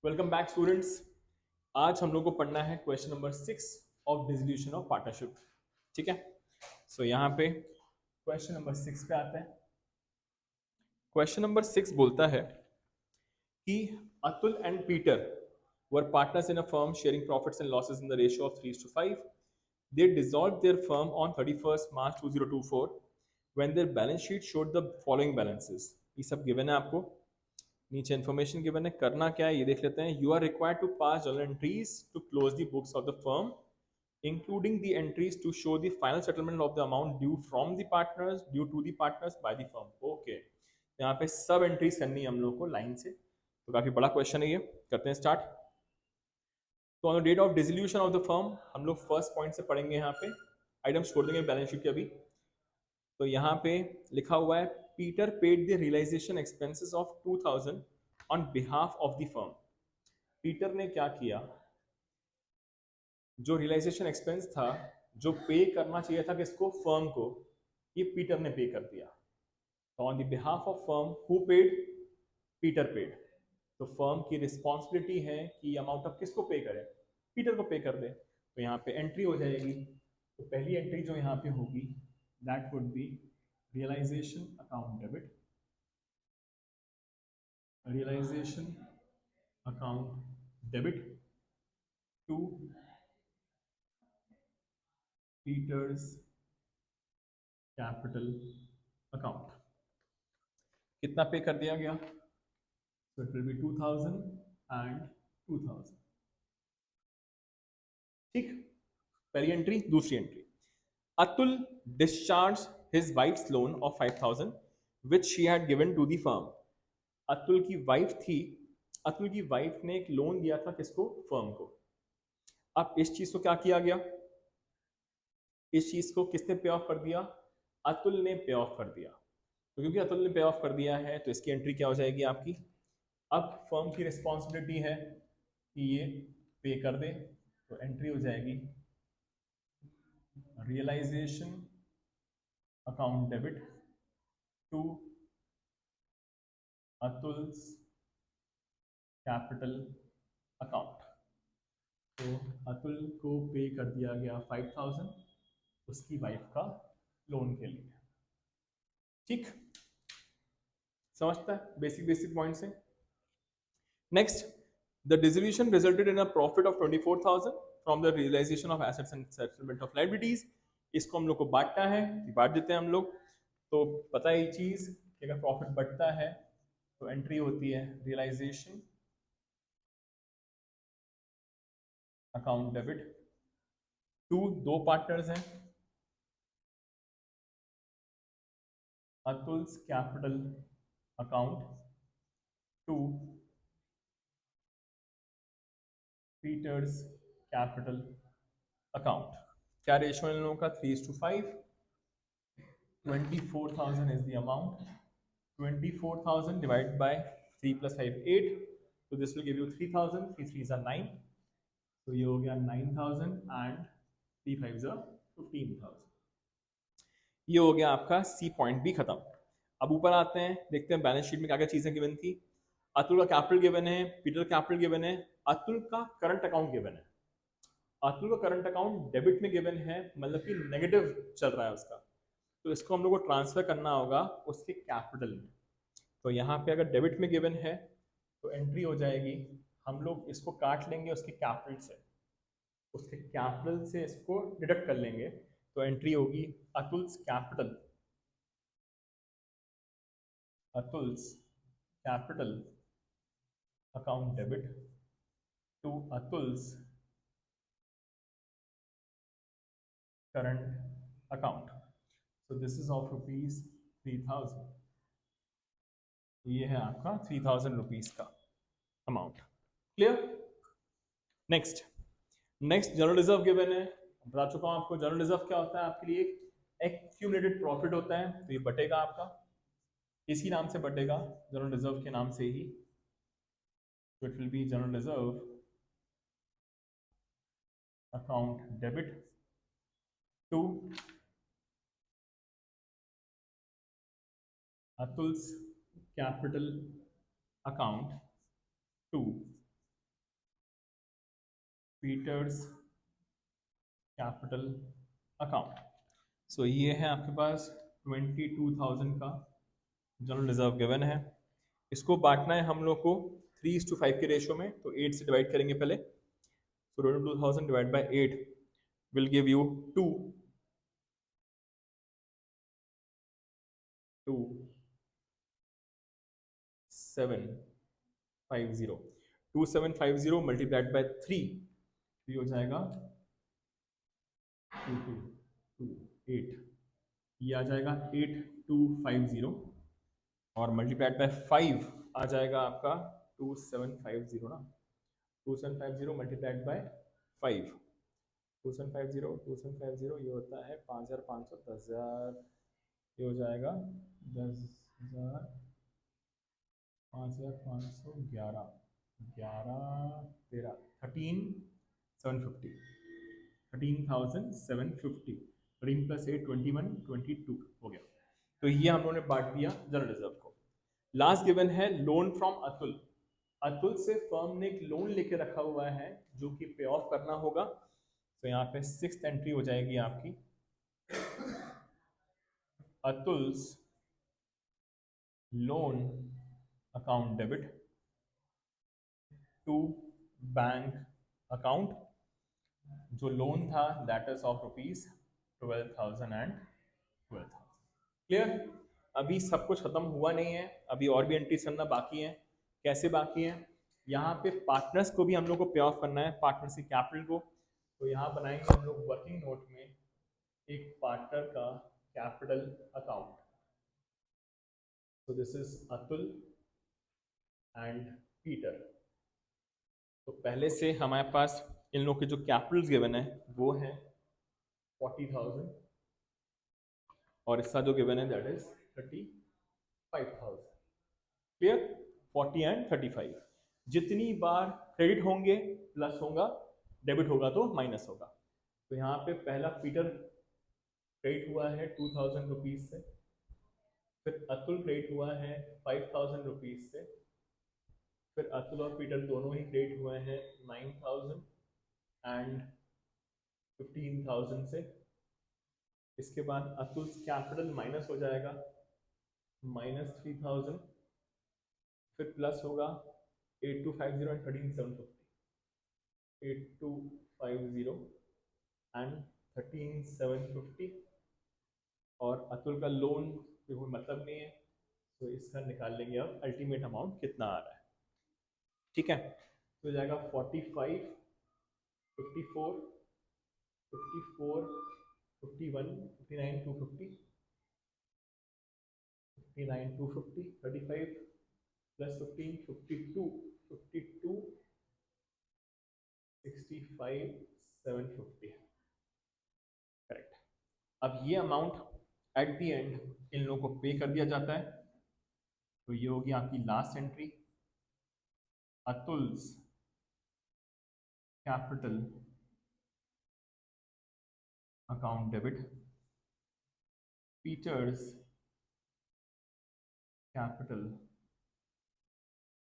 Welcome back students. आज हम लोग को पढ़ना है question number 6 of dissolution of partnership. ठीक है, सो यहाँ पे क्वेश्चन नंबर 6 पे आते हैं। क्वेश्चन नंबर 6 बोलता है कि Atul and Peter were partners in a firm sharing profits and losses in the ratio of 3:5. They dissolved their firm on 31st March 2024 when their balance sheet showed the following balances. ये सब given है आपको, नीचे information given है। करना क्या है ये देख लेते हैं। You are required to pass journal entries to close the books of the firm including the entries to show the final settlement of the amount due from the partners due to the partners by the firm. Okay, यहाँ पे सब entries करनी है हम लोग को line से, तो काफी बड़ा क्वेश्चन है ये। करते हैं स्टार्ट। तो on the date of dissolution of the firm हम लोग फर्स्ट पॉइंट से पढ़ेंगे। यहाँ पे आइटम्स छोड़ देंगे बैलेंस शीट के अभी। तो यहाँ पे लिखा हुआ है Peter paid the realisation expenses of 2000 on behalf of the firm. Peter ने क्या किया, जो रियलाइजेशन एक्सपेंस था, जो पे करना चाहिए था किसको, फर्म को, ये पीटर ने पे कर दिया। तो on the behalf of firm who paid, Peter paid. तो फर्म की रिस्पॉन्सिबिलिटी है कि अमाउंट ऑफ किसको पे करें, पीटर को पे कर दे। तो यहाँ पे एंट्री हो जाएगी। तो पहली एंट्री जो यहाँ पे होगी that would be realisation account debit, realisation account debit to Peter's capital account. कितना पे कर दिया गया, so it will be 2000 and 2000। ठीक, पहली एंट्री। दूसरी entry, Atul discharge his wife's loan of 5000 which she had given to the firm. Atul की wife थी, अतुल की वाइफ ने एक लोन दिया था किसको, फर्म को। अब इस चीज को क्या किया गया, इस चीज को किसने पे ऑफ कर दिया, अतुल ने पे ऑफ कर दिया। तो क्योंकि अतुल ने पे ऑफ कर दिया है तो इसकी एंट्री क्या हो जाएगी आपकी। अब फर्म की रिस्पॉन्सिबिलिटी है कि ये पे कर दे, तो एंट्री हो जाएगी realisation account debit to Atul's capital account. तो अतुल को पे कर दिया गया 5000 उसकी वाइफ का लोन के लिए। ठीक, समझता है बेसिक बेसिक पॉइंट्स है। Next, the dissolution resulted in a profit of 24,000 from the realisation of assets and settlement of liabilities. इसको हम लोग को बांटना है, बांट देते हैं हम लोग। तो पता है ये चीज कि अगर प्रॉफिट बढ़ता है तो एंट्री होती है रियलाइजेशन अकाउंट डेबिट टू, दो पार्टनर्स हैं, Atul's capital account to Peter's capital account. क्या रेशियो इन लोगों का, 3:5। 24,000 is the amount. 24,000 divided by 3 plus 5 8, so this will give you 3,000। 3 3s are 9, so ये हो गया 9,000 and 3 5s are 15,000। ये हो गया आपका सी पॉइंट भी खत्म। अब ऊपर आते हैं, देखते हैं बैलेंस शीट में क्या क्या चीजें गिवन थी। अतुल का कैपिटल गिवन है, पीटर कैपिटल गिवन है, अतुल का करंट अकाउंट गिवन है। अतुल का करंट अकाउंट डेबिट में गिवन है, मतलब कि नेगेटिव चल रहा है उसका, तो इसको हम लोग को ट्रांसफर करना होगा उसके कैपिटल में। तो यहाँ पे अगर डेबिट में गिवन है तो एंट्री हो जाएगी, हम लोग इसको काट लेंगे उसके कैपिटल से, उसके कैपिटल से इसको डिडक्ट कर लेंगे, तो एंट्री होगी Atul's capital, Atul's capital account debit to Atul's current account. So this is of rupees 3,000। ये है आपका 3,000 रुपीज का amount. Clear. Next, general reserve given है। बता चुका हूं आपको जनरल रिजर्व क्या होता है, आपके लिए एक्यूमुलेटेड प्रॉफिट होता है। तो ये बटेगा आपका, इसी नाम से बटेगा, जनरल रिजर्व के नाम से ही। तो it will be general reserve account debit to Atul's capital account to Peter's capital account. So ये है आपके पास 22,000 का जनरल रिजर्व गिवन है। इसको बांटना है हम लोग को 3:5 के रेशियो में, तो 8 से डिवाइड करेंगे पहले। सो 22,000 divide by 8 will give you 2750। 2750 multiplied by 3 हो जाएगा 8, ये आ जाएगा 8250 और मल्टीप्लाइड बाय 5 आ जाएगा आपका 2750 ना। 2750 मल्टीप्लाइड बाय 5, 2750 ये होता है 5,500, 10,000, ये हो जाएगा 10,000, 5,500, 11, 13, 13,750, 13,750, 13 + 8 21, 22 हो गया। तो ये हम लोगों ने बांट दिया जनरल रिजर्व को। लास्ट गिवन है लोन फ्रॉम अतुल। अतुल से फर्म ने एक लोन लेके रखा हुआ है जो कि पे ऑफ करना होगा। तो यहाँ पे 6th एंट्री हो जाएगी आपकी, Atul's loan account debit to bank account. जो लोन था that is of ₹12,000 and 12,000। Clear? अभी सब कुछ खत्म हुआ नहीं है, अभी और भी एंट्रीज करना बाकी है। कैसे बाकी है? यहाँ पे पार्टनर्स को भी हम लोग को पे ऑफ करना है, पार्टनर्स की कैपिटल को। तो यहाँ बनाएंगे हम लोग वर्किंग नोट में एक पार्टनर का कैपिटल अकाउंट। तो this is Atul and Peter. तो पहले से हमारे पास इन लोग के जो कैपिटल्स गिवन है वो है 40,000 और इसका जो गिवन है दैट इज 35,000। क्लियर? 40 एंड 35। जितनी बार क्रेडिट होंगे प्लस होगा, डेबिट होगा तो माइनस होगा। तो यहाँ पे पहला पीटर क्रेडिट हुआ है 2,000 रुपीज से, फिर अतुल क्रेडिट हुआ है 5,000 रुपीज से, फिर अतुल और पीटर दोनों ही क्रेडिट हुए हैं 9,000 एंड 15,000 से। इसके बाद अतुल कैपिटल माइनस हो जाएगा -3,000, फिर प्लस होगा 8250 एंड 13,750, 8250 एंड 13,750। और अतुल का लोन पे कोई मतलब नहीं है, तो इसका निकाल लेंगे अब अल्टीमेट अमाउंट कितना आ रहा है। ठीक है, तो हो जाएगा 45, 54, 54, 51, 59, 250, 59, 250, 35 प्लस 15, 52, 52, 65, 750। करेक्ट। अब ये amount at the and in लोगों को पे कर दिया जाता है। तो ये होगी आपकी last entry, Atul's capital account debit, Peter's capital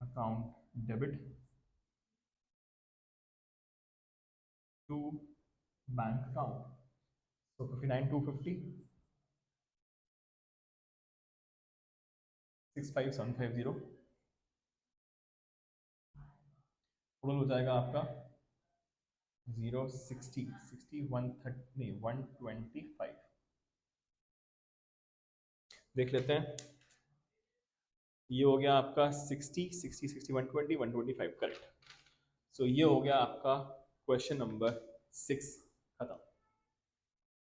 account debit to bank account. तो 59, 250, 65,750 टोटल हो जाएगा आपका 060, 60, 130 नहीं 125। देख लेते हैं, ये हो गया आपका 60, 60, 60, 120, 125। करेक्ट। सो ये हो गया आपका क्वेश्चन नंबर 6 खत्म।